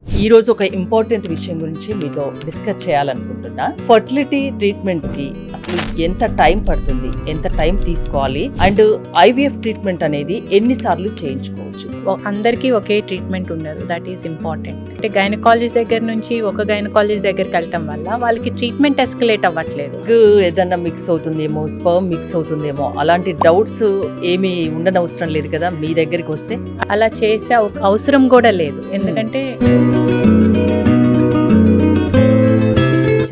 ఈ రోజు ఒక ఇంపార్టెంట్ విషయం గురించి మీతో డిస్కస్ చేయాలనుకుంటున్నా. ఫర్టిలిటీ ట్రీట్మెంట్ కి అసలు ఎంత టైం పడుతుంది, ఎంత టైం తీసుకోవాలి, అండ్ ఐవీఎఫ్ ట్రీట్మెంట్ అనేది ఎన్నిసార్లు చేయించుకోవచ్చు? అందరికీ ఒకే ట్రీట్మెంట్ ఉండదు. That is important. అంటే గైనకాలజిస్ట్ దగ్గర నుంచి ఒక గైనకాలజిస్ట్ దగ్గరికి వెళ్ళటం వల్ల వాళ్ళకి ట్రీట్మెంట్ ఎస్కలేట్ అవ్వట్లేదు. ఏదన్నా మిక్స్ అవుతుందేమో, స్పర్మ్ మిక్స్ అవుతుందేమో, అలాంటి డౌట్స్ ఏమీ ఉండనవసరం లేదు కదా మీ దగ్గరికి వస్తే. అలా చేసే అవసరం కూడా లేదు. ఎందుకంటే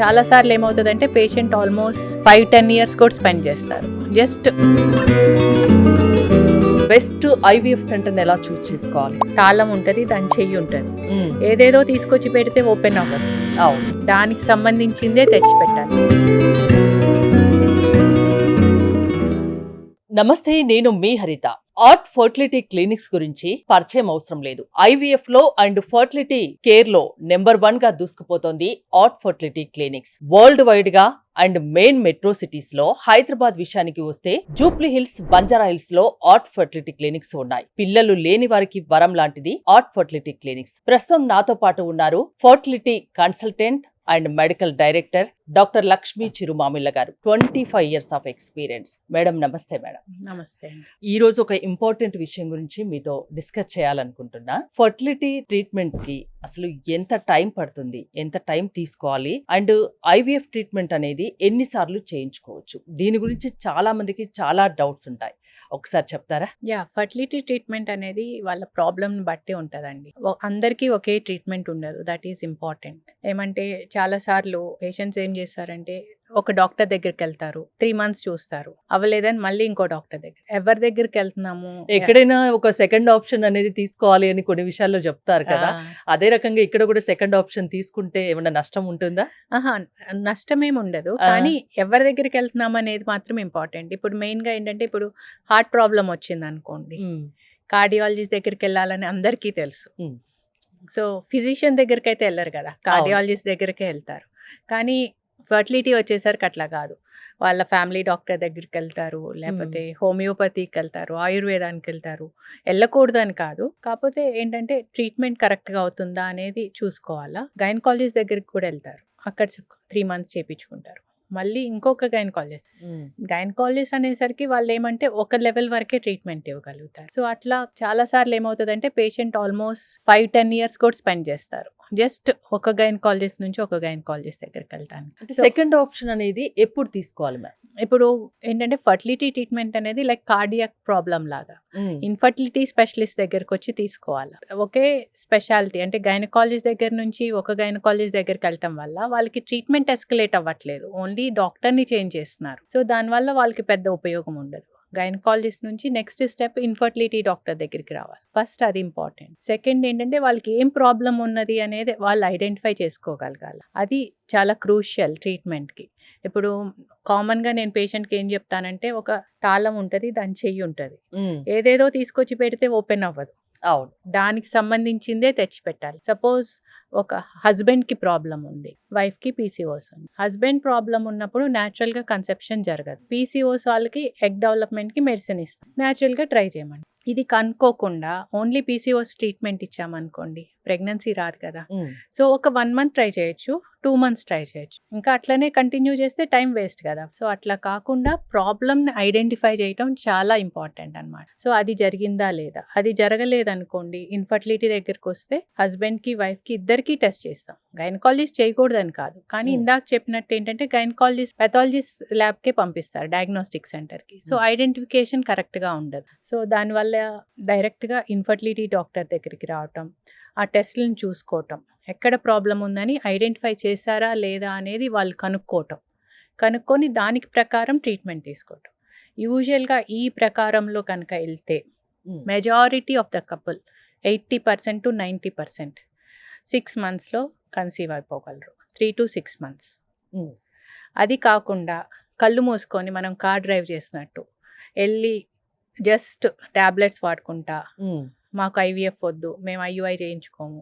చాలా సార్లు ఏమవుతుందంటే పేషెంట్ ఆల్మోస్ట్ 5-10 years కూడా స్పెండ్ చేస్తారు. జస్ట్ బెస్ట్ ఐవీఎఫ్ సెంటర్ ఎలా చూస్ చేసుకోవాలి? తాళం ఉంటుంది, దాని చెయ్యి ఉంటుంది. ఏదేదో తీసుకొచ్చి పెడితే ఓపెన్ అవ్వదు. అవును, దానికి సంబంధించిందే తెచ్చి పెట్టాలి. నమస్తే, నేను మీ హరిత. ఆర్ట్ ఫర్టిలిటీ క్లినిక్స్ గురించి పరిచయం అవసరం లేదు. ఐవీఎఫ్ లో అండ్ ఫర్టిలిటీ కేర్ లో నెంబర్ 1 గా దూసుకుపోతోంది art fertility clinics. World wide గా అండ్ మెయిన్ మెట్రో సిటీస్ లో, హైదరాబాద్ విషయానికి వస్తే జూబ్లీ హిల్స్, బంజారా హిల్స్ లో ఆర్ట్ ఫర్టిలిటీ క్లినిక్స్ ఉన్నాయి. పిల్లలు లేని వారికి వరం లాంటిది ఆర్ట్ ఫర్టిలిటీ క్లినిక్స్. ప్రస్తుతం నాతో పాటు ఉన్నారు fertility consultant and medical director doctor Lakshmi Chirumamilla గారు. 25 years ఆఫ్ ఎక్స్పీరియన్స్. మేడం, నమస్తే మేడం. నమస్తే. ఈ రోజు ఒక ఇంపార్టెంట్ విషయం గురించి మీతో డిస్కస్ చేయాలనుకుంటున్నా. ఫర్టిలిటీ ట్రీట్మెంట్ కి అసలు ఎంత టైం పడుతుంది, ఎంత టైం తీసుకోవాలి, అండ్ ఐవీఎఫ్ ట్రీట్మెంట్ అనేది ఎన్నిసార్లు చేయించుకోవచ్చు? దీని గురించి చాలా మందికి చాలా డౌట్స్ ఉంటాయి. ఒకసారి చెప్తారా? ఫర్టిలిటీ ట్రీట్మెంట్ అనేది వాళ్ళ ప్రాబ్లమ్ బట్టి ఉంటుందండి. అందరికీ ఒకే ట్రీట్మెంట్ ఉండదు. That is important. ఏమంటే చాలా సార్లు పేషెంట్స్ ఏం చేస్తారంటే ఒక డాక్టర్ దగ్గరికి వెళ్తారు, 3 months చూస్తారు, అవ్వలేదని మళ్ళీ ఇంకో డాక్టర్ దగ్గర. ఎవరి దగ్గరికి వెళ్తున్నాము? ఎక్కడైనా ఒక సెకండ్ ఆప్షన్ అనేది తీసుకోవాలి అని కొన్ని విషయాల్లో చెప్తారు కదా. అదే రకంగా ఇక్కడ కూడా సెకండ్ ఆప్షన్ తీసుకుంటే ఏమైనా నష్టం ఉంటుందా? నష్టమేమి ఉండదు. కానీ ఎవరి దగ్గరికి వెళ్తున్నాం అనేది మాత్రం ఇంపార్టెంట్. ఇప్పుడు మెయిన్ గా ఏంటంటే, ఇప్పుడు హార్ట్ ప్రాబ్లం వచ్చింది అనుకోండి, కార్డియాలజిస్ట్ దగ్గరికి వెళ్ళాలని అందరికీ తెలుసు. సో ఫిజిషియన్ దగ్గరికి అయితే వెళ్ళరు కదా, కార్డియాలజిస్ట్ దగ్గరికే వెళ్తారు. కానీ ఫర్టిలిటీ వచ్చేసరికి అట్లా కాదు. వాళ్ళ ఫ్యామిలీ డాక్టర్ దగ్గరికి వెళ్తారు, లేకపోతే హోమియోపతికి వెళ్తారు, ఆయుర్వేదానికి వెళ్తారు. వెళ్ళకూడదు అని కాదు, కాకపోతే ఏంటంటే ట్రీట్మెంట్ కరెక్ట్గా అవుతుందా అనేది చూసుకోవాలా. గైనకాలజిస్ట్ దగ్గరికి కూడా వెళ్తారు, అక్కడ 3 months చేయించుకుంటారు. మళ్ళీ ఇంకొక గైనకాలజిస్ట్ అనేసరికి వాళ్ళు ఏమంటే ఒక లెవెల్ వరకే ట్రీట్మెంట్ ఇవ్వగలుగుతారు. సో అట్లా చాలా సార్లు ఏమవుతుందంటే పేషెంట్ ఆల్మోస్ట్ 5-10 years కూడా స్పెండ్ చేస్తారు జస్ట్ ఒక గైనకాలజిస్ట్ నుంచి ఒక గైనకాలజిస్ట్ దగ్గరికి వెళ్తాను. సెకండ్ ఆప్షన్ అనేది ఎప్పుడు తీసుకోవాలి మ్యామ్? ఇప్పుడు ఏంటంటే ఫర్టిలిటీ ట్రీట్మెంట్ అనేది లైక్ కార్డియాక్ ప్రాబ్లం లాగా ఇన్ఫర్టిలిటీ స్పెషలిస్ట్ దగ్గరకు వచ్చి తీసుకోవాలి. ఒకే స్పెషాలిటీ అంటే గైనకాలజిస్ట్ దగ్గర నుంచి ఒక గైనకాలజిస్ట్ దగ్గరికి వెళ్ళటం వల్ల వాళ్ళకి ట్రీట్మెంట్ ఎస్కలేట్ అవ్వట్లేదు, ఓన్లీ డాక్టర్ని చేంజ్ చేస్తున్నారు. సో దానివల్ల వాళ్ళకి పెద్ద ఉపయోగం ఉండదు. గైనకాలజిస్ట్ నుంచి నెక్స్ట్ స్టెప్ ఇన్ఫర్టిలిటీ డాక్టర్ దగ్గరికి రావాలి. ఫస్ట్ అది ఇంపార్టెంట్. సెకండ్ ఏంటంటే వాళ్ళకి ఏం ప్రాబ్లం ఉన్నది అనేది వాళ్ళు ఐడెంటిఫై చేసుకోగలగాలి. అది చాలా క్రూషియల్ ట్రీట్మెంట్కి. ఇప్పుడు కామన్గా నేను పేషెంట్కి ఏం చెప్తానంటే, ఒక తాళం ఉంటుంది, దాని చెయ్యి ఉంటుంది. ఏదేదో తీసుకొచ్చి పెడితే ఓపెన్ అవ్వదు. అవును, దానికి సంబంధించిందే తెచ్చి పెట్టాలి. సపోజ్ ఒక హస్బెండ్కి ప్రాబ్లం ఉంది, వైఫ్కి పీసీఓస్ ఉంది. హస్బెండ్ ప్రాబ్లం ఉన్నప్పుడు న్యాచురల్గా కన్సెప్షన్ జరగదు. పీసీఓస్ వాళ్ళకి ఎగ్ డెవలప్మెంట్కి మెడిసిన్ ఇస్తాం, న్యాచురల్గా ట్రై చేయమండి. ఇది కనుక్కోకుండా ఓన్లీ పీసీఓస్ ట్రీట్మెంట్ ఇచ్చామనుకోండి, ప్రెగ్నెన్సీ రాదు కదా. సో ఒక 1 month ట్రై చేయొచ్చు, 2 months ట్రై చేయొచ్చు. ఇంకా అట్లనే కంటిన్యూ చేస్తే టైం వేస్ట్ కదా. సో అట్లా కాకుండా ప్రాబ్లమ్ని ఐడెంటిఫై చేయటం చాలా ఇంపార్టెంట్ అనమాట. సో అది జరిగిందా లేదా, అది జరగలేదనుకోండి, ఇన్ఫర్టిలిటీ దగ్గరికి వస్తే హస్బెండ్కి వైఫ్కి ఇద్దరికి టెస్ట్ చేస్తాం. గైనకాలజిస్ట్ చేయకూడదని కాదు, కానీ ఇందాక చెప్పినట్టు ఏంటంటే గైనకాలజిస్ట్ పెథాలజిస్ట్ ల్యాబ్కే పంపిస్తారు, డయాగ్నోస్టిక్ సెంటర్కి. సో ఐడెంటిఫికేషన్ కరెక్ట్గా ఉండదు. సో దానివల్ల డైరెక్ట్గా ఇన్ఫర్టిలిటీ డాక్టర్ దగ్గరికి రావటం, ఆ టెస్ట్లను చూసుకోవటం, ఎక్కడ ప్రాబ్లం ఉందని ఐడెంటిఫై చేశారా లేదా అనేది వాళ్ళు కనుక్కొని దానికి ప్రకారం ట్రీట్మెంట్ తీసుకోవటం. యూజువల్గా ఈ ప్రకారంలో కనుక వెళ్తే majority of the couple 80% to 90% 6 monthsలో కన్సీవ్ అయిపోగలరు. 3 to 6 months. అది కాకుండా కళ్ళు మూసుకొని మనం కార్ డ్రైవ్ చేసినట్టు వెళ్ళి జస్ట్ ట్యాబ్లెట్స్ వాడుకుంటా, మాకు ఐవీఎఫ్ వద్దు, మేము ఐయుఐ చేయించుకోము,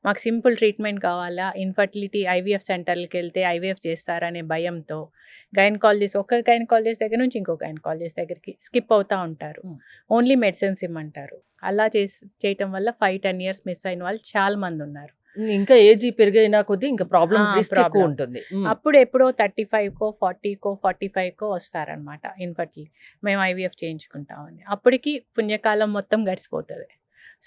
మాకు సింపుల్ ట్రీట్మెంట్ కావాలా, ఇన్ఫర్టిలిటీ ఐవీఎఫ్ సెంటర్కి వెళ్తే ఐవీఎఫ్ చేస్తారనే భయంతో ఒక గైనకాలజిస్ట్ దగ్గర నుంచి ఇంకో గైనకాలజిస్ట్ దగ్గరికి స్కిప్ అవుతూ ఉంటారు. ఓన్లీ మెడిసిన్స్ ఇమ్మంటారు. అలా చేయటం వల్ల 5-10 years మిస్ అయిన వాళ్ళు చాలా మంది ఉన్నారు. ఇంకా ఏజ్ పెరిగైనా కొద్దీ ఇంకా ప్రాబ్లం ఆ, రిస్క్ ఎక్కువ problem. ఉంటుంది. అప్పుడు ఎప్పుడో 35కో 40కో 45కో వస్తారనమాట ఇన్ఫర్టిలిటీ, మేము ఐవీఎఫ్ చేయించుకుంటామని. అప్పటికి పుణ్యకాలం మొత్తం గడిచిపోతుంది.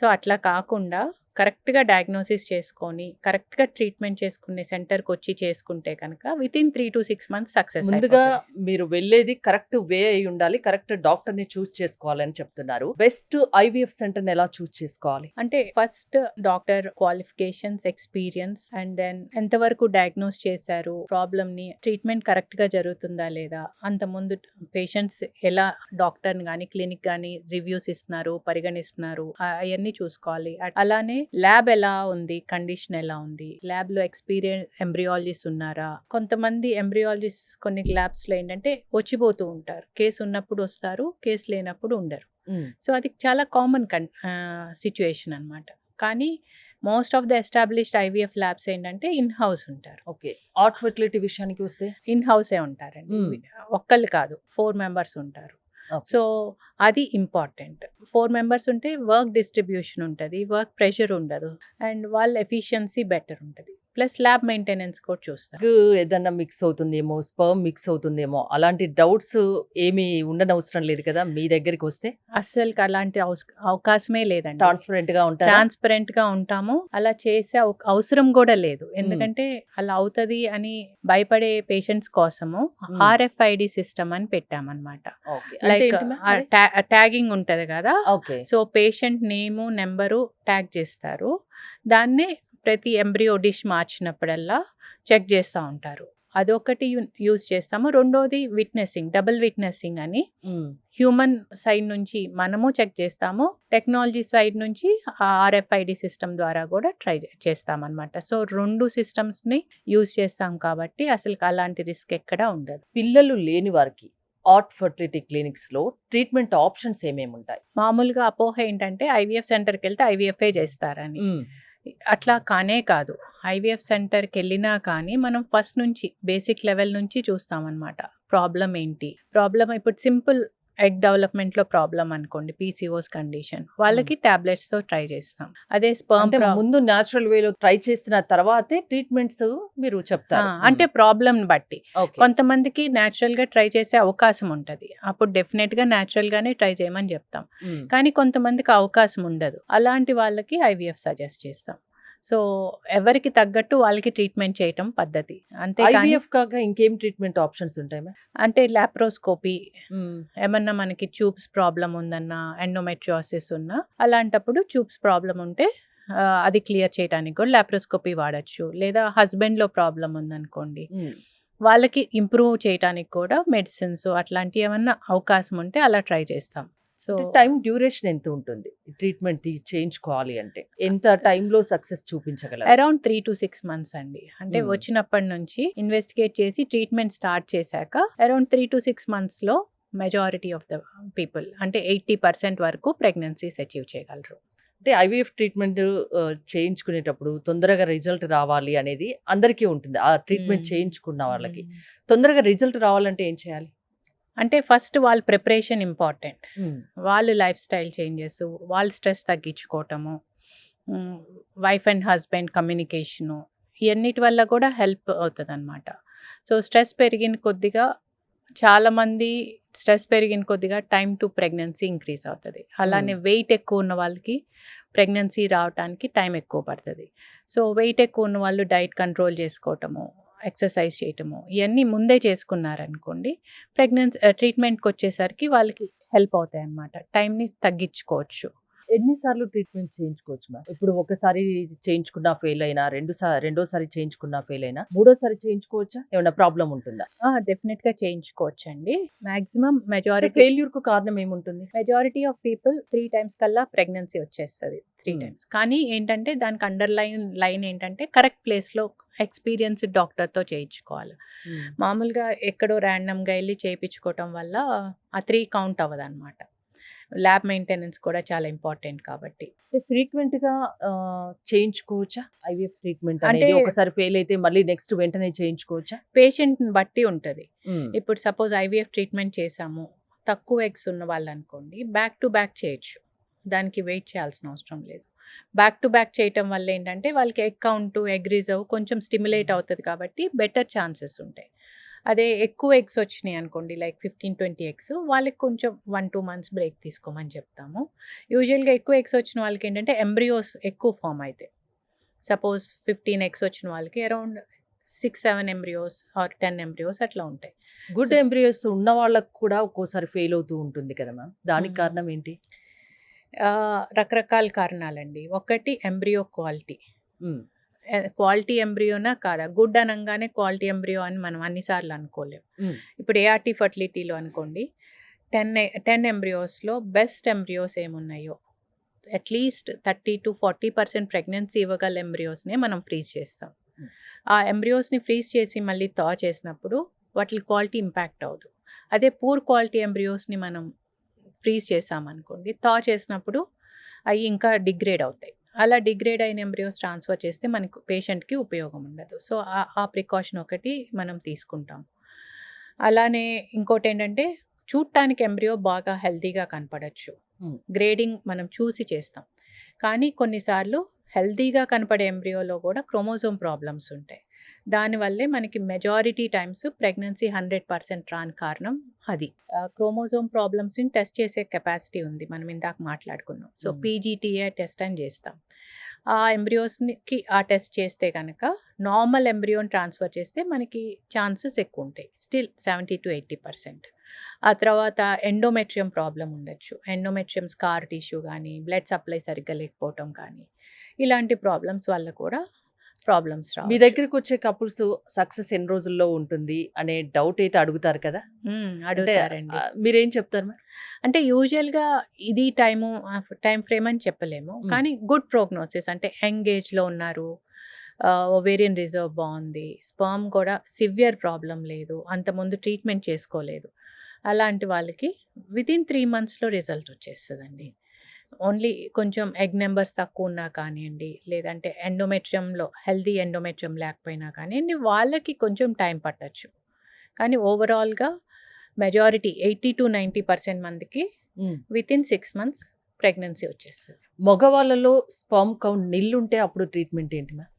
సో అట్లా కాకుండా కరెక్ట్గా డయాగ్నోసిస్ చేసుకొని కరెక్ట్గా ట్రీట్మెంట్ చేసుకునే సెంటర్కి వచ్చి చేసుకుంటే కనుక వితిన్ 3 to 6 months సక్సెస్. ముందుగా మీరు వెళ్ళేది కరెక్ట్ వే అయి ఉండాలి, కరెక్ట్ డాక్టర్ ని చూస్ చేసుకోవాలని చెప్తున్నారు. బెస్ట్ ఐవీఎఫ్ సెంటర్ ని ఎలా చూస్ చేసుకోవాలి? అంటే first doctor qualifications, experience, and then ఎంతవరకు డయాగ్నోస్ చేశారు, ప్రాబ్లమ్ ని ట్రీట్మెంట్ కరెక్ట్ గా జరుగుతుందా లేదా, అంత ముందు పేషెంట్స్ ఎలా డాక్టర్ కానీ క్లినిక్ కానీ రివ్యూస్ ఇస్తున్నారు, పరిగణిస్తున్నారు, అవన్నీ చూసుకోవాలి. అలానే ల్యాబ్ ఎలా ఉంది, కండిషన్ ఎలా ఉంది, ల్యాబ్ లో ఎక్స్పీరియన్స్ ఎంబ్రియాలజిస్ట్ ఉన్నారా. కొంతమంది ఎంబ్రియాలజిస్ట్ కొన్ని ల్యాబ్స్ లో ఏంటంటే వచ్చిపోతూ ఉంటారు, కేసు ఉన్నప్పుడు వస్తారు, కేసు లేనప్పుడు ఉండరు. సో అది చాలా కామన్ సిచ్యువేషన్ అన్నమాట. కానీ most of the established IVF labs ఏంటంటే ఇన్ హౌస్ ఉంటారు. ఓకే, ఆర్ట్ ఫెర్టిలిటీ విషయానికి వస్తే ఇన్ హౌసే ఉంటారండి. ఒక్కళ్ళు కాదు, 4 members ఉంటారు. సో అది ఇంపార్టెంట్. 4 members ఉంటే వర్క్ డిస్ట్రిబ్యూషన్ ఉంటుంది, వర్క్ ప్రెషర్ ఉండదు, అండ్ వాళ్ళ ఎఫిషియన్సీ బెటర్ ఉంటుంది. ప్లస్ ల్యాబ్ మెయింటెనెన్స్ కూడా చూస్తారు. ఏదన్నా మిక్స్ అవుతుందేమో, స్పర్మ్ మిక్స్ అవుతుందేమో, అలాంటి డౌట్స్ ఏమీ ఉండనవసరం లేదు కదా మీ దగ్గరికి వస్తే? అస్సలు అలాంటి అవకాశమే లేదండి. ట్రాన్స్పరెంట్ గా ఉంటారు. ట్రాన్స్పరెంట్ గా ఉంటాము. అలా చేసే అవసరం కూడా లేదు. ఎందుకంటే అలా అవుతుంది అని భయపడే పేషెంట్స్ కోసము RFID సిస్టమ్ అని పెట్టామన్నమాట. లైక్ ట్యాగింగ్ ఉంటది కదా, సో పేషెంట్ నేము నెంబరు ట్యాగ్ చేస్తారు. దాన్నే ప్రతి ఎంబ్రియో డిష్ మార్చినప్పుడల్లా చెక్ చేస్తూ ఉంటారు. అదొకటి యూజ్ చేస్తాము. రెండోది విట్నెసింగ్, డబుల్ విట్నెసింగ్ అని, హ్యూమన్ సైడ్ నుంచి మనము చెక్ చేస్తాము, టెక్నాలజీ సైడ్ నుంచి RFID సిస్టమ్ ద్వారా కూడా ట్రై చేస్తామన్నమాట. సో 2 సిస్టమ్స్ని యూజ్ చేస్తాం కాబట్టి అసలు అలాంటి రిస్క్ ఎక్కడా ఉండదు. పిల్లలు లేని వారికి ఆర్ట్ ఫెర్టిలిటీ క్లినిక్స్ లో ట్రీట్మెంట్ ఆప్షన్స్ ఏమేమి ఉంటాయి? మామూలుగా అపోహ ఏంటంటే ఐవీఎఫ్ సెంటర్కి వెళ్తే ఐవీఎఫ్ఏ చేస్తారని. అట్లా కానే కాదు. ఐవీఎఫ్ సెంటర్కి వెళ్ళినా కానీ మనం ఫస్ట్ నుంచి బేసిక్ లెవెల్ నుంచి చూస్తామన్నమాట. ప్రాబ్లం ఏంటి, ప్రాబ్లం ఇప్పుడు సింపుల్ ఎగ్ డెవలప్మెంట్లో ప్రాబ్లం అనుకోండి, PCOS కండిషన్, వాళ్ళకి టాబ్లెట్స్ తో ట్రై చేస్తాం. అదే స్పర్మ్ ముందు న్యాచురల్ వేలో ట్రై చేసిన తర్వాతే ట్రీట్మెంట్స్ మీరు చెప్తారు. అంటే ప్రాబ్లం బట్టి కొంతమందికి న్యాచురల్ గా ట్రై చేసే అవకాశం ఉంటది, అప్పుడు డెఫినెట్ గా న్యాచురల్ గానే ట్రై చేయమని చెప్తాం. కానీ కొంతమందికి అవకాశం ఉండదు, అలాంటి వాళ్ళకి ఐవీఎఫ్ సజెస్ట్ చేస్తాం. సో ఎవరికి తగ్గట్టు వాళ్ళకి ట్రీట్మెంట్ చేయటం పద్ధతి. అంతే ఐవీఎఫ్ కాక ఇంకేం ట్రీట్మెంట్ ఆప్షన్స్ ఉంటాయి? అంటే లాప్రోస్కోపీ, ఏమన్నా మనకి ట్యూబ్స్ ప్రాబ్లం ఉందన్నా, ఎండోమెట్రియోసిస్ ఉన్నా, అలాంటప్పుడు ట్యూబ్స్ ప్రాబ్లం ఉంటే అది క్లియర్ చేయడానికి కూడా లాప్రోస్కోపీ వాడచ్చు. లేదా హస్బెండ్ లో ప్రాబ్లం ఉందనుకోండి, వాళ్ళకి ఇంప్రూవ్ చేయడానికి కూడా మెడిసిన్స్ అట్లాంటివి ఏమన్నా అవకాశం ఉంటే అలా ట్రై చేస్తాం. సో టైం డ్యూరేషన్ ఎంత ఉంటుంది ట్రీట్మెంట్ చేయించుకోవాలి అంటే? ఎంత టైంలో సక్సెస్ చూపించగలరు? అరౌండ్ 3 to 6 months అండి. అంటే వచ్చినప్పటి నుంచి ఇన్వెస్టిగేట్ చేసి ట్రీట్మెంట్ స్టార్ట్ చేశాక అరౌండ్ 3 to 6 months లో మెజారిటీ ఆఫ్ ద పీపుల్, అంటే 80% వరకు ప్రెగ్నెన్సీస్ అచీవ్ చేయగలరు. అంటే ఐవీఎఫ్ ట్రీట్మెంట్ చేయించుకునేటప్పుడు తొందరగా రిజల్ట్ రావాలి అనేది అందరికీ ఉంటుంది. ఆ ట్రీట్మెంట్ చేయించుకున్న వాళ్ళకి తొందరగా రిజల్ట్ రావాలంటే ఏం చేయాలి? అంటే ఫస్ట్ వాళ్ళ ప్రిపరేషన్ ఇంపార్టెంట్. వాళ్ళు లైఫ్ స్టైల్ చేంజెస్, వాళ్ళ స్ట్రెస్ తగ్గించుకోవటము, వైఫ్ అండ్ హస్బెండ్ కమ్యూనికేషను, ఇవన్నిటి వల్ల కూడా హెల్ప్ అవుతుంది అనమాట. సో స్ట్రెస్ పెరిగిన కొద్దిగా చాలామంది స్ట్రెస్ పెరిగిన కొద్దిగా టైం టు ప్రెగ్నెన్సీ ఇంక్రీజ్ అవుతుంది. అలానే వెయిట్ ఎక్కువ ఉన్న వాళ్ళకి ప్రెగ్నెన్సీ రావడానికి టైం ఎక్కువ పడుతుంది. సో వెయిట్ ఎక్కువ ఉన్న వాళ్ళు డైట్ కంట్రోల్ చేసుకోవటము, ఎక్సర్సైజ్ చేయటము, ఇవన్నీ ముందే చేసుకున్నారనుకోండి, ట్రీట్మెంట్కి వచ్చేసరికి వాళ్ళకి హెల్ప్ అవుతాయి అన్నమాట. టైంని తగ్గించుకోవచ్చు. ఎన్నిసార్లు ట్రీట్మెంట్ చేయించుకోవచ్చు మ్యామ్? ఇప్పుడు ఒకసారి చేయించుకున్నా ఫెయిల్ అయినా, రెండోసారి చేయించుకున్నా ఫెయిల్ అయినా, మూడోసారి చేయించుకోవచ్చా? ఏమైనా ప్రాబ్లం ఉంటుందా? డెఫినెట్ గా చేయించుకోవచ్చండి. మాక్సిమం మెజారిటీ ఫెయిల్యూర్ కు కారణం ఏముంటుంది? మెజారిటీ ఆఫ్ పీపుల్ 3 times కల్లా ప్రెగ్నెన్సీ వచ్చేస్తుంది. 3 times. కానీ ఏంటంటే దానికి లైన్ ఏంటంటే కరెక్ట్ ప్లేస్ లో ఎక్స్పీరియన్స్డ్ డాక్టర్ తో చేయించుకోవాలి. మామూలుగా ఎక్కడో ర్యాండమ్ గా వెళ్ళి చేయించుకోవటం వల్ల ఆ 3 కౌంట్ అవ్వదు అనమాట. ల్యాబ్ మెయింటెనెన్స్ కూడా చాలా ఇంపార్టెంట్ కాబట్టి. ఫ్రీక్వెంట్ గా చేయించుకోవచ్చా ఐవీఎఫ్ ట్రీట్మెంట్ అనేది? ఒకసారి ఫెయిల్ అయితే మళ్ళీ నెక్స్ట్ వెంటనే చేయించుకోవచ్చా? పేషెంట్ ని బట్టి ఉంటది. ఇప్పుడు సపోజ్ ఐవీఎఫ్ ట్రీట్మెంట్ చేసాము, తక్కువ ఎగ్స్ ఉన్న వాళ్ళు అనుకోండి, బ్యాక్ టు బ్యాక్ చేయొచ్చు, దానికి వెయిట్ చేయాల్సిన అవసరం లేదు. బ్యాక్ టు బ్యాక్ చేయటం వల్ల ఏంటంటే వాళ్ళకి ఎగ్ కౌంట్, ఎగ్ రిజర్వ్ కొంచెం స్టిమ్యులేట్ అవుతది కాబట్టి బెటర్ ఛాన్సెస్ ఉంటాయి. అదే ఎక్కువ ఎగ్స్ వచ్చినాయి అనుకోండి లైక్ 15-20 ఎగ్స్ వాళ్ళకి కొంచెం 1-2 మంత్స్ బ్రేక్ తీసుకోమని చెప్తాము. యూజువల్‌గా ఎక్కువ ఎగ్స్ వచ్చిన వాళ్ళకి ఏంటంటే ఎంబ్రియోస్ ఎక్కువ ఫార్మ్ అయితాయి. సపోజ్ 15 ఎగ్స్ వచ్చిన వాళ్ళకి అరౌండ్ 6-7 ఎంబ్రియోస్ ఆర్ 10 ఎంబ్రియోస్ అట్లా ఉంటాయి. గుడ్ సో ఎంబ్రియోస్ ఉన్న వాళ్ళకి కూడా ఒక్కోసారి ఫెయిల్ అవుతూ ఉంటుంది కదా మ్యామ్. దానికి హ్మ్. కారణం ఏంటి? రకరకాల కారణాలండి. ఒకటి ఎంబ్రియో క్వాలిటీ. హ్మ్. క్వాలిటీ ఎంబ్రియోనా కాదా? గుడ్ అనంగానే క్వాలిటీ ఎంబ్రియో అని మనం అన్ని సార్లు అనుకోలేం. హ్మ్. ఇప్పుడు ఏఆర్‌టీ ఫర్టిలిటీలో అనుకోండి 10 ఎంబ్రియోస్‌లో బెస్ట్ ఎంబ్రియోస్ ఏమున్నాయో అట్‌లీస్ట్ 30-40% ప్రెగ్నెన్సీ ఇవ్వగల ఎంబ్రియోస్‌నే మనం ఫ్రీజ్ చేస్తాం. హ్మ్. ఆ ఎంబ్రియోస్‌ని ఫ్రీజ్ చేసి మళ్ళీ థా చేసినప్పుడు వాటిలి క్వాలిటీ ఇంపాక్ట్ అవ్వదు. అదే పూర్ క్వాలిటీ ఎంబ్రియోస్‌ని మనం ఫ్రీజ్ చేసామనుకోండి, థా చేసినప్పుడు అయి ఇంకా డిగ్రేడ్ అవుతాయి. అలా డిగ్రేడ్ అయిన ఎంబ్రియోస్ ట్రాన్స్‌ఫర్ చేస్తే మనకు పేషెంట్‌కి ఉపయోగం ఉండదు. సో, ఆ ప్రికాషన్ ఒకటి మనం తీసుకుంటాం. అలానే ఇంకోటేంటంటే చూడటానికి ఎంబ్రియో బాగా హెల్తీగా కనపడొచ్చు. హ్మ్. గ్రేడింగ్ మనం చూసి చేస్తాం. కానీ కొన్నిసార్లు హెల్తీగా కనపడే ఎంబ్రియోలో కూడా క్రోమోజోమ్ ప్రాబ్లమ్స్ ఉంటాయి. దానివల్లే మనకి మెజారిటీ టైమ్స్ ప్రెగ్నెన్సీ 100% రాని కారణం అది. క్రోమోజోమ్ ప్రాబ్లమ్స్‌ని టెస్ట్ చేసే కెపాసిటీ ఉంది. మనం ఇందాక మాట్లాడుకున్నాం. సో, హ్మ్. పీజీటీఏ టెస్ట్ అని చేస్తాం. ఆ ఎంబ్రియోస్‌కి ఆ టెస్ట్ చేస్తే గనక నార్మల్ ఎంబ్రియోని ట్రాన్స్‌ఫర్ చేస్తే మనకి ఛాన్సెస్ ఎక్కువుంటాయి. స్టిల్ 70-80%. ఆ తర్వాత ఎండోమెట్రియం ప్రాబ్లమ్ ఉండొచ్చు. ఎండోమెట్రియం స్కార్ టిష్యూ గానీ, బ్లడ్ సప్లై సరిగ్గా లేకపోవటం కానీ, ఇలాంటి ప్రాబ్లమ్స్ వల్ల కూడా ప్రాబ్లమ్స్ మీ రావచ్చు. దగ్గరికొచ్చే కపుల్స్ సక్సెస్ ఎన్ని రోజుల్లో ఉంటుంది అనే డౌట్ అయితే అడుగుతారు కదా! అంటే అడుగుతారండి. మీరేం చెప్తారు మ్యామ్? అంటే యూజువల్‌గా ఇది టైమ్ ఫ్రేమ్ అని చెప్పలేము. హ్మ్. కానీ గుడ్ ప్రోగ్నోసిస్ అంటే యంగ్ ఏజ్‌లో ఉన్నారు. ఓవేరియన్ రిజర్వ్ బావుంది. స్పెర్మ్ కూడా సివియర్ ప్రాబ్లమ్ లేదు. అంతకుముందు ట్రీట్మెంట్ చేసుకోలేదు. అలాంటి వాళ్ళకి వితిన్ 3 మంత్స్‌లో రిజల్ట్ వచ్చేస్తదండి. ఓన్లీ కొంచెం ఎగ్ నంబర్స్ తక్కువున్నా కానియండి, లేదంటే ఎండోమెట్రియంలో హెల్తీ ఎండోమెట్రియం లేకపోయినా కానియండి, వాళ్ళకి కొంచెం టైం పట్టొచ్చు. కానీ ఓవరాల్‌గా మెజారిటీ 80-90% మందికి హ్మ్. వితిన్ 6 మంత్స్ ప్రెగ్నెన్సీ వచ్చేస్తది. మగవాళ్ళలో స్పెర్మ్ కౌంట్ నిల్లుంటే అప్పుడు ట్రీట్మెంట్ ఏంటి మ్యామ్?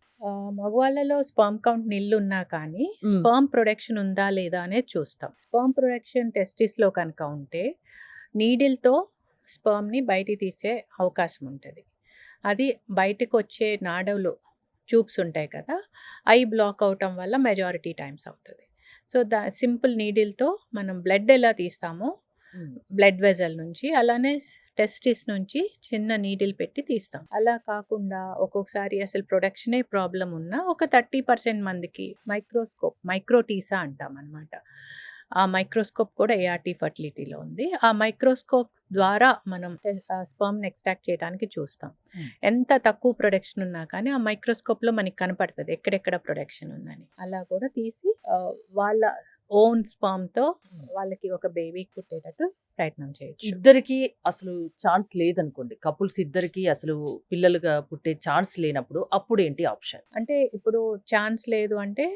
మగవాళ్ళలో స్పెర్మ్ కౌంట్ నిల్లున్నా కానీ, హ్మ్. స్పెర్మ్ ప్రొడక్షన్ ఉందా లేదా అనేది చూస్తాం. స్పెర్మ్ ప్రొడక్షన్ టెస్టిస్‌లో కనుక ఉంటే, నీడిల్‌తో స్పెర్మ్‌ని బయటికి తీసే అవకాశం ఉంటది. అది బయటకొచ్చే నాడవులు ట్యూబ్స్ ఉంటాయి కదా! అయి బ్లాక్ అవ్వటం వల్ల మెజారిటీ టైమ్స్ అవుతది. సో, సింపుల్ నీడిల్‌తో మనం బ్లడ్ ఎలా తీస్తామో హ్మ్. బ్లడ్ వెసల్ నుంచి, అలానే టెస్టిస్ నుంచి చిన్న నీడిల్ పెట్టి తీస్తాం. అలా కాకుండా ఒక్కొక్కసారి అసలు ప్రొడక్షనే ప్రాబ్లమ్ ఉన్నా ఒక 30% మందికి మైక్రోటీసా అంటామనమాట. ఆ మైక్రోస్కోప్ కూడా ఏఆర్‌టీ ఫర్టిలిటీలో ఉంది. ఆ మైక్రోస్కోప్ ద్వారా మనం స్పెర్మ్‌ని ఎక్స్ట్రాక్ట్ చేయడానికి చూస్తాం. హ్మ్. ఎంత తక్కువ ప్రొడక్షన్ ఉన్నా కానీ ఆ మైక్రోస్కోప్‌లో మనకి కనపడతది ఎక్కడెక్కడ ప్రొడక్షన్ ఉందని. అలా కూడా తీసి వాళ్ళ ఓన్ స్పెర్మ్‌తో వాళ్ళకి ఒక బేబీ పుట్టేటట్టు ప్రయత్నం చేయొచ్చు. ఇద్దరికీ అసలు ఛాన్స్ లేదనుకోండి. కపుల్స్ ఇద్దరికీ అసలు పిల్లలుగా పుట్టే ఛాన్స్ లేనప్పుడు అప్పుడేంటి ఆప్షన్? అంటే ఇప్పుడు ఛాన్స్ లేదు అంటే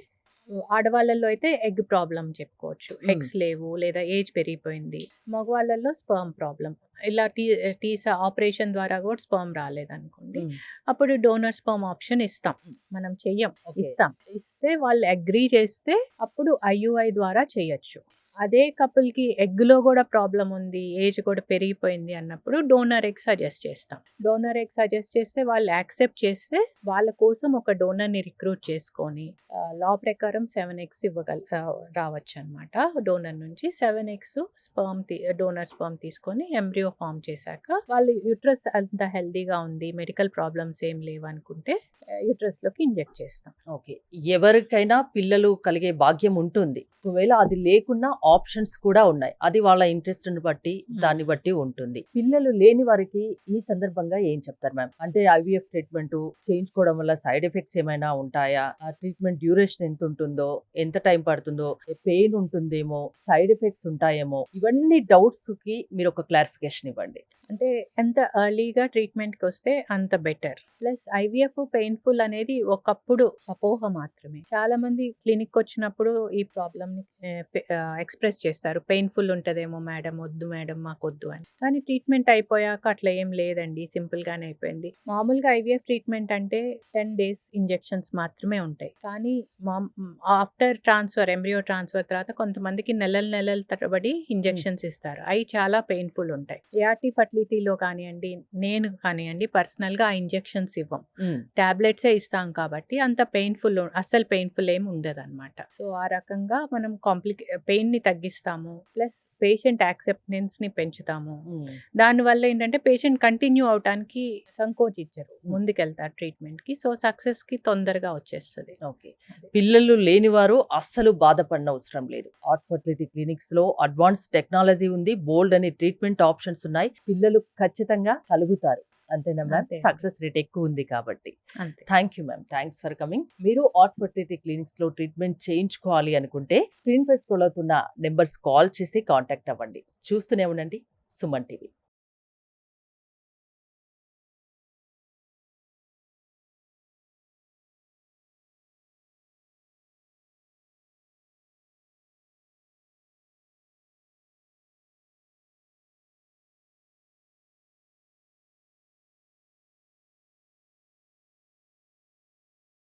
ఆడవాళ్ళలో అయితే ఎగ్ ప్రాబ్లమ్ చెప్పుకోవచ్చు. హ్మ్. ఎగ్స్ లేవు లేదా ఏజ్ పెరిగిపోయింది. మగవాళ్ళలో స్పెర్మ్ ప్రాబ్లమ్. ఇలా ఆపరేషన్ ద్వారా కూడా స్పెర్మ్ రాలేదనుకోండి. హ్మ్. అప్పుడు డోనర్ స్పెర్మ్ ఆప్షన్ ఇస్తాం. మనం చెయ్యం. ఓకే. ఇస్తాం. ఇస్తే వాళ్ళు అగ్రీ చేస్తే అప్పుడు ఐయుఐ ద్వారా చేయొచ్చు. అదే కపుల్‌కి ఎగ్‌లో కూడా ప్రాబ్లమ్ ఉంది. ఏజ్ కూడా పెరిగిపోయింది అన్నప్పుడు డోనర్ ఎగ్ సజెస్ట్ చేస్తాం. డోనర్ ఎగ్ సజెస్ట్ చేస్తే వాళ్ళు యాక్సెప్ట్ చేస్తే వాళ్ళ కోసం ఒక డోనర్‌ని రిక్రూట్ చేసుకొని లా ప్రకారం 7 ఎగ్స్ రావచ్చనమాట. డోనర్ నుంచి 7 ఎగ్స్ డోనర్ స్పెర్మ్ తీసుకొని ఎంబ్రియో ఫార్మ్ చేశాక వాళ్ళు యూట్రస్ అంత హెల్తీగా ఉంది. మెడికల్ ప్రాబ్లమ్స్ ఏం లేవనుకుంటే యూట్రస్‌లోకి ఇంజెక్ట్ చేస్తాం. ఓకే. ఎవరికైనా పిల్లలు కలిగే భాగ్యం ఉంటుంది. ఒకవేళ అది లేకున్నా ఆప్షన్స్ కూడా ఉన్నాయి. అది వాళ్ళ ఇంట్రెస్ట్‌ని బట్టి, దాన్ని బట్టి ఉంటుంది. పిల్లలు లేని వారికి ఈ సందర్భంగా ఏం చెప్తారు మ్యామ్? అంటే ఐవీఎఫ్ ట్రీట్మెంట్ చేయించుకోవడం వల్ల సైడ్ ఎఫెక్ట్స్ ఏమైనా ఉంటాయా? ఆ ట్రీట్మెంట్ డ్యూరేషన్ ఎంత ఉంటుందో, ఎంత టైం పడుతుందో, పెయిన్ ఉంటుందేమో, సైడ్ ఎఫెక్ట్స్ ఉంటాయేమో, ఇవన్నీ డౌట్స్‌కి మీరు ఒక క్లారిఫికేషన్ ఇవ్వండి. అంటే ఎంత ఎర్లీగా ట్రీట్మెంట్కి వస్తే అంత బెటర్. ప్లస్ ఐవీఎఫ్ పెయిన్ఫుల్ అనేది ఒకప్పుడు అపోహ మాత్రమే. చాలా మంది క్లినిక్ వచ్చినప్పుడు ఈ ప్రాబ్లమ్ని ఎక్స్ప్రెస్ చేస్తారు, పెయిన్ఫుల్ ఉంటుందేమో మేడం, వద్దు మేడం మాకు వద్దు అని. కానీ ట్రీట్మెంట్ అయిపోయాక అట్లా ఏం లేదండి, సింపుల్గానే అయిపోయింది. మామూలుగా ఐవీఎఫ్ ట్రీట్మెంట్ అంటే 10 days ఇంజెక్షన్స్ మాత్రమే ఉంటాయి. కానీ ఆఫ్టర్ ట్రాన్స్ఫర్, ఎంబ్రియో ట్రాన్స్ఫర్ తర్వాత కొంతమందికి నెలల తరబడి ఇంజెక్షన్స్ ఇస్తారు. అవి చాలా పెయిన్ఫుల్ ఉంటాయి. ఏఆర్టీ ఫర్టిలిటీలో కానివ్వండి, నేను కానివ్వండి, పర్సనల్గా ఆ ఇంజెక్షన్స్ ఇవ్వం, టాబ్లెట్సే ఇస్తాం కాబట్టి అంత పెయిన్ఫుల్, అస్సలు పెయిన్ఫుల్ ఏమి ఉండదు అనమాట. సో ఆ రకంగా మనం పెయిన్ని తగ్గిస్తాము, ప్లస్ పేషెంట్ యాక్సెప్టెన్స్ని పెంచుతాము. దానివల్ల ఏంటంటే పేషెంట్ కంటిన్యూ అవడానికి సంకోచించరు, ముందుకెళ్తారు ట్రీట్మెంట్కి. సో సక్సెస్కి తొందరగా వచ్చేస్తుంది. ఓకే. పిల్లలు లేనివారు అస్సలు బాధపడిన అవసరం లేదు. ఆర్ట్ ఫర్టిలిటీ క్లినిక్స్ లో అడ్వాన్స్ టెక్నాలజీ ఉంది, బోల్డ్ అని ట్రీట్మెంట్ ఆప్షన్స్ ఉన్నాయి. పిల్లలు ఖచ్చితంగా కలుగుతారు, అంతేనా మ్యామ్? అంతే. సక్సెస్ రేట్ ఎక్కువ ఉంది కాబట్టి. అంతే. Thank you ma'am, thanks for coming. మీరు ఆర్ట్ ఫర్టిలిటీ క్లినిక్స్ లో ట్రీట్మెంట్ చేయించుకోవాలి అనుకుంటే స్క్రీన్ పై స్క్రోల్ అవుతున్న నెంబర్స్ కాల్ చేసి కాంటాక్ట్ అవ్వండి. చూస్తూనే ఉండండి సుమన్ టీవీ.